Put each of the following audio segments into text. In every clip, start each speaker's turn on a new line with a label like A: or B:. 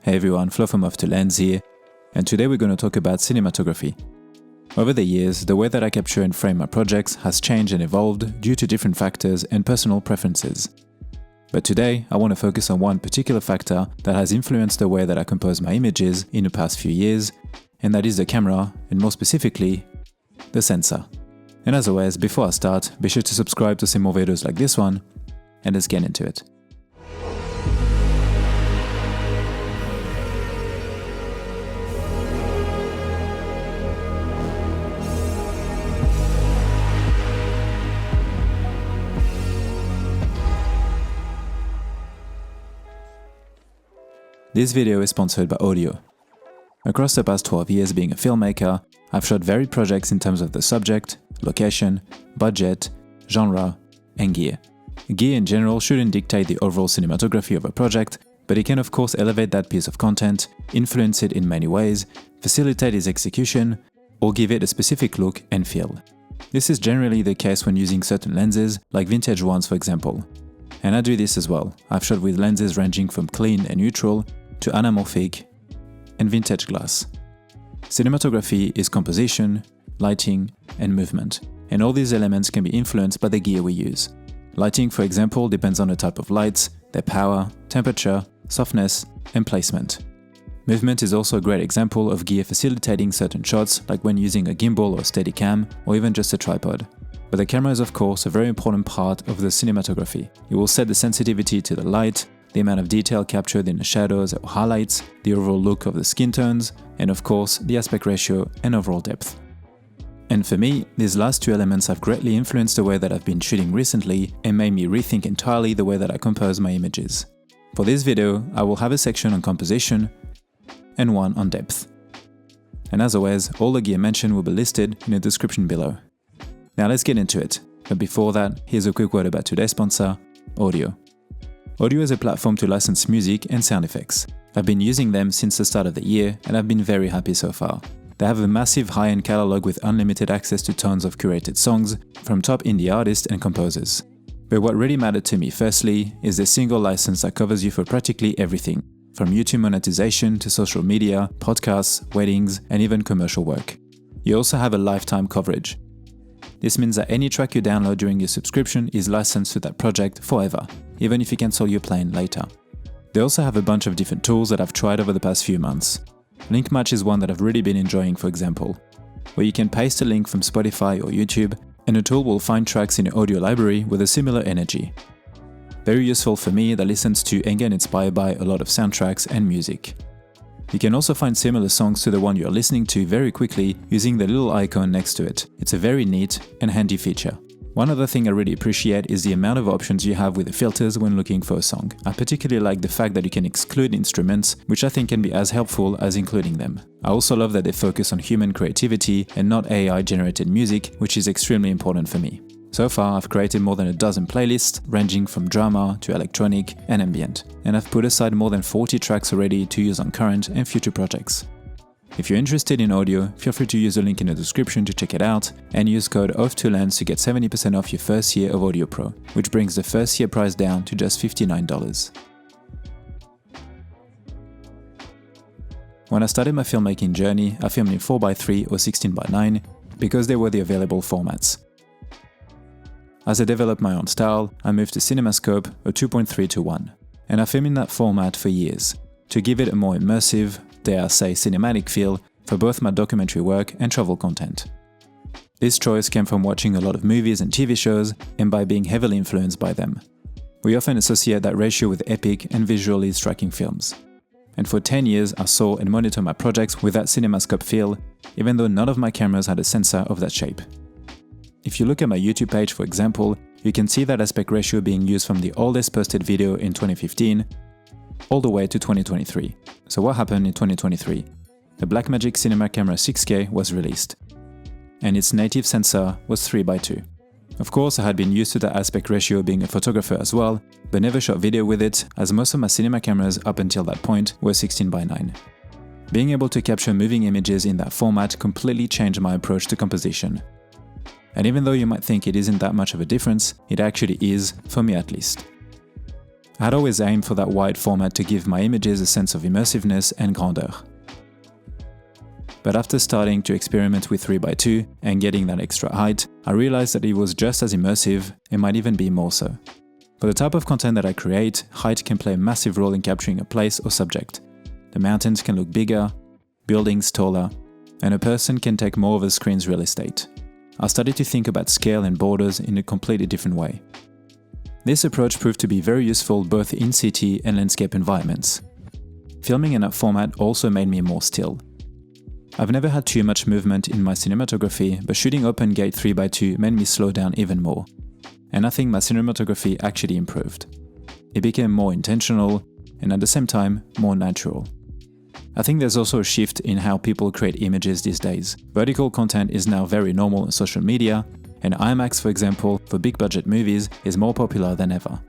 A: Hey everyone, Flo from Off to Lens here, and today we're going to talk about cinematography. Over the years, the way that I capture and frame my projects has changed and evolved due to different factors and personal preferences. But today, I want to focus on one particular factor that has influenced the way that I compose my images in the past few years, and that is the camera, and more specifically, the sensor. And as always, before I start, be sure to subscribe to see more videos like this one, and let's get into it. This video is sponsored by audio. Across the past 12 years being a filmmaker, I've shot varied projects in terms of the subject, location, budget, genre, and gear. Gear in general shouldn't dictate the overall cinematography of a project, but it can of course elevate that piece of content, influence it in many ways, facilitate its execution, or give it a specific look and feel. This is generally the case when using certain lenses, like vintage ones for example. And I do this as well. I've shot with lenses ranging from clean and neutral to anamorphic and vintage glass. Cinematography is composition, lighting, and movement, and all these elements can be influenced by the gear we use. Lighting, for example, depends on the type of lights, their power, temperature, softness, and placement. Movement is also a great example of gear facilitating certain shots, like when using a gimbal or Steadicam, or even just a tripod. But the camera is of course a very important part of the cinematography. It will set the sensitivity to the light, the amount of detail captured in the shadows or highlights, the overall look of the skin tones, and of course the aspect ratio and overall depth. And for me, these last two elements have greatly influenced the way that I've been shooting recently and made me rethink entirely the way that I compose my images. For this video, I will have a section on composition and one on depth. And as always, all the gear mentioned will be listed in the description below. Now let's get into it, but before that, here's a quick word about today's sponsor, Audio. Audio is a platform to license music and sound effects. I've been using them since the start of the year and I've been very happy so far. They have a massive high-end catalog with unlimited access to tons of curated songs from top indie artists and composers. But what really mattered to me firstly is the single license that covers you for practically everything, from YouTube monetization to social media, podcasts, weddings, and even commercial work. You also have a lifetime coverage. This means that any track you download during your subscription is licensed to that project forever, even if you cancel your plan later. They also have a bunch of different tools that I've tried over the past few months. Link Match is one that I've really been enjoying, for example, where you can paste a link from Spotify or YouTube, and the tool will find tracks in your audio library with a similar energy. Very useful for me that listens to and get inspired by a lot of soundtracks and music. You can also find similar songs to the one you're listening to very quickly using the little icon next to it. It's a very neat and handy feature. One other thing I really appreciate is the amount of options you have with the filters when looking for a song. I particularly like the fact that you can exclude instruments, which I think can be as helpful as including them. I also love that they focus on human creativity and not AI-generated music, which is extremely important for me. So far, I've created more than a dozen playlists, ranging from drama to electronic and ambient, and I've put aside more than 40 tracks already to use on current and future projects. If you're interested in audio, feel free to use the link in the description to check it out, and use code OFF2LENS to get 70% off your first year of Audio Pro, which brings the first year price down to just $59. When I started my filmmaking journey, I filmed in 4x3 or 16x9 because they were the available formats. As I developed my own style, I moved to CinemaScope, a 2.3:1, and I filmed in that format for years, to give it a more immersive, dare I say cinematic feel for both my documentary work and travel content. This choice came from watching a lot of movies and TV shows and by being heavily influenced by them. We often associate that ratio with epic and visually striking films. And for 10 years I saw and monitored my projects with that CinemaScope feel, even though none of my cameras had a sensor of that shape. If you look at my YouTube page, for example, you can see that aspect ratio being used from the oldest posted video in 2015 all the way to 2023. So what happened in 2023? The Blackmagic Cinema Camera 6K was released, and its native sensor was 3x2. Of course, I had been used to that aspect ratio being a photographer as well, but never shot video with it, as most of my cinema cameras up until that point were 16x9. Being able to capture moving images in that format completely changed my approach to composition. And even though you might think it isn't that much of a difference, it actually is, for me at least. I had always aimed for that wide format to give my images a sense of immersiveness and grandeur. But after starting to experiment with 3x2 and getting that extra height, I realized that it was just as immersive and might even be more so. For the type of content that I create, height can play a massive role in capturing a place or subject. The mountains can look bigger, buildings taller, and a person can take more of a screen's real estate. I started to think about scale and borders in a completely different way. This approach proved to be very useful both in city and landscape environments. Filming in that format also made me more still. I've never had too much movement in my cinematography, but shooting open gate 3x2 made me slow down even more. And I think my cinematography actually improved. It became more intentional and at the same time more natural. I think there's also a shift in how people create images these days. Vertical content is now very normal on social media, and IMAX, for example, for big budget movies is more popular than ever.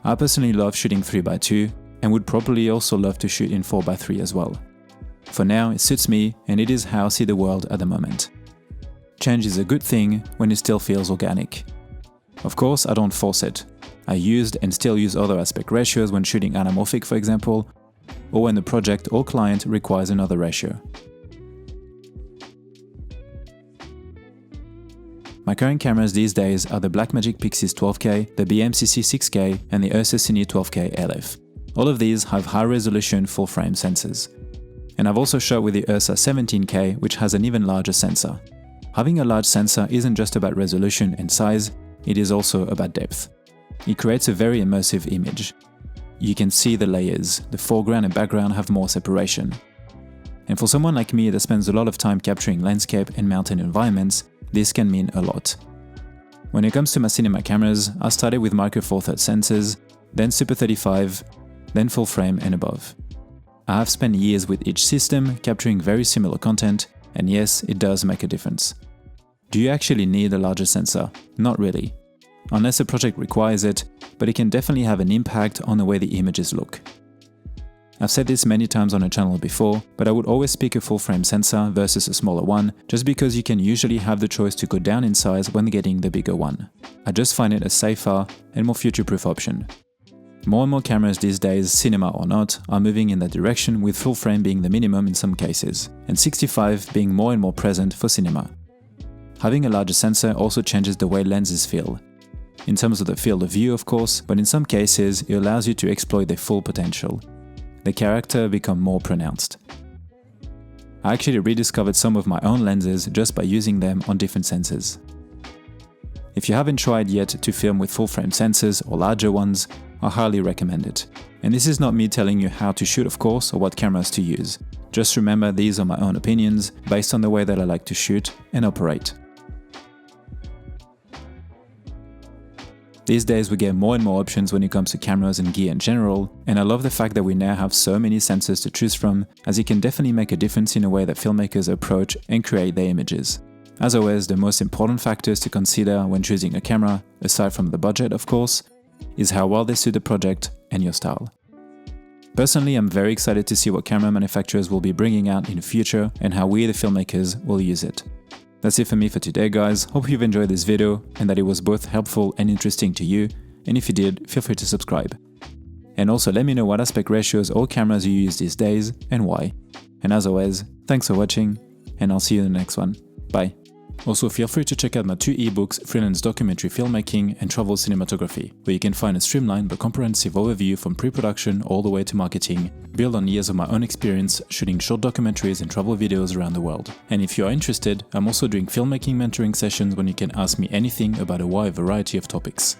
A: I personally love shooting 3x2 and would probably also love to shoot in 4x3 as well. For now, it suits me and it is how I see the world at the moment. Change is a good thing when it still feels organic. Of course, I don't force it. I used and still use other aspect ratios when shooting anamorphic, for example, or when the project or client requires another ratio. My current cameras these days are the Blackmagic Pixis 12K, the BMCC 6K, and the Ursa Cine 12K LF. All of these have high-resolution full-frame sensors. And I've also shot with the Ursa 17K, which has an even larger sensor. Having a large sensor isn't just about resolution and size, it is also about depth. It creates a very immersive image. You can see the layers, the foreground and background have more separation. And for someone like me that spends a lot of time capturing landscape and mountain environments, this can mean a lot. When it comes to my cinema cameras, I started with Micro Four Thirds sensors, then Super 35, then full frame and above. I have spent years with each system, capturing very similar content, and yes, it does make a difference. Do you actually need a larger sensor? Not really. Unless a project requires it, but it can definitely have an impact on the way the images look. I've said this many times on the channel before, but I would always pick a full-frame sensor versus a smaller one, just because you can usually have the choice to go down in size when getting the bigger one. I just find it a safer and more future-proof option. More and more cameras these days, cinema or not, are moving in that direction, with full frame being the minimum in some cases, and 65 being more and more present for cinema. Having a larger sensor also changes the way lenses feel. In terms of the field of view, of course, but in some cases it allows you to exploit their full potential. The character becomes more pronounced. I actually rediscovered some of my own lenses just by using them on different sensors. If you haven't tried yet to film with full-frame sensors or larger ones, I highly recommend it. And this is not me telling you how to shoot, of course, or what cameras to use. Just remember, these are my own opinions based on the way that I like to shoot and operate. These days we get more and more options when it comes to cameras and gear in general, and I love the fact that we now have so many sensors to choose from, as it can definitely make a difference in the way that filmmakers approach and create their images. As always, the most important factors to consider when choosing a camera, aside from the budget of course, is how well they suit the project and your style. Personally, I'm very excited to see what camera manufacturers will be bringing out in the future and how we, the filmmakers, will use it. That's it for me for today, guys. Hope you've enjoyed this video and that it was both helpful and interesting to you, and if you did, feel free to subscribe. And also let me know what aspect ratios or cameras you use these days and why. And as always, thanks for watching, and I'll see you in the next one. Bye. Also, feel free to check out my 2 ebooks, Freelance Documentary Filmmaking and Travel Cinematography, where you can find a streamlined but comprehensive overview from pre-production all the way to marketing, built on years of my own experience shooting short documentaries and travel videos around the world. And if you are interested, I'm also doing filmmaking mentoring sessions when you can ask me anything about a wide variety of topics.